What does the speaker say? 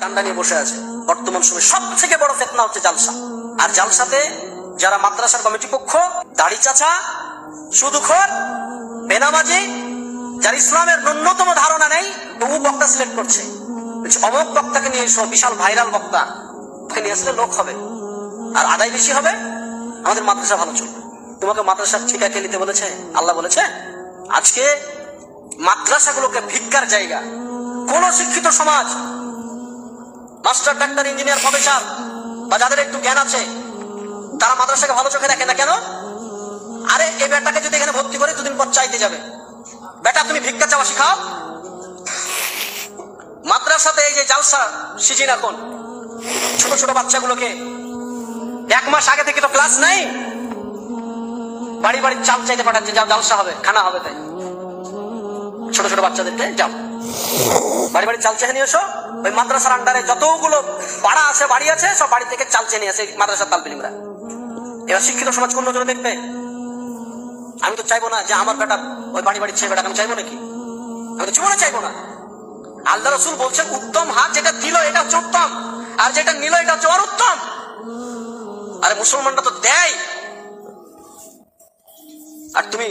ডান্ডা নিয়ে বসে আছে। বর্তমান সময়ে সব থেকে বড় ফিতনা হচ্ছে জালসা। আর জালসাতে যারা মাদ্রাসার কমিটি পক্ষ, দাড়ি চাচা, সুদখোর, বেনামাজি, যার ইসলামের ন্যূনতম ধারণা নেই, তবু বক্তা সিলেক্ট করছে। অমুক বক্তাকে নিয়ে এসো, বিশাল ভাইরাল বক্তা, ওকে নিয়ে আসলে লোক হবে আর আদায় বেশি হবে, আমাদের মাদ্রাসা ভালো চলবে। তোমাকে মাদ্রাসার ঠিকা কে নিতে বলেছে? আল্লাহ বলেছে। আজকে মাদ্রাসাগুলোকে ভিক্ষার জায়গা। কোন শিক্ষিত সমাজ, মাস্টার, ডাক্তার, ইঞ্জিনিয়ার, প্রফেসর বা যাদের একটু জ্ঞান আছে, তারা মাদ্রাসাকে ভালো চোখে দেখে না কেন? আরে এই বেটাকে যদি এখানে ভর্তি করে দুদিন পর চাইতে যাবে, বেটা তুমি ভিক্ষা চাওয়া শিখাও। মাদ্রাসাতে এই যে জালসা সিজন, এখন ছোট ছোট বাচ্চাগুলোকে 1 মাস আগে থেকে তো ক্লাস নাই, বাড়ি বাড়ি চাল চাইতে পাঠাচ্ছে, যাও জালসা হবে, খানা হবে। তাই ছোট ছোট বাচ্চাদেরকে যাও বাড়ি বাড়ি চাল চেয়ে নিয়ে এসো। ওই মাদ্রাসার আন্ডারে যতগুলো পাড়া আছে, বাড়ি আছে, সব বাড়ি থেকে চাল চেয়ে নিয়ে আসে মাদ্রাসার তালবিলিমরা। এবার শিক্ষিত সমাজ কোন নজরে দেখবে? আমি তো চাইবো না যে আমার বেটা ওই বাড়ি বাড়ি ছেলে বেটা, আমি চাইবো নাকি? আমি তো জীবনে চাইবো না। আল্লাহ রসুল বলছেন উত্তম হাত যেটা দিল এটা হচ্ছে উত্তম, আর যেটা নিল এটা হচ্ছে অনুত্তম। আরে মুসলমানরা তো দেয়, আর তুমি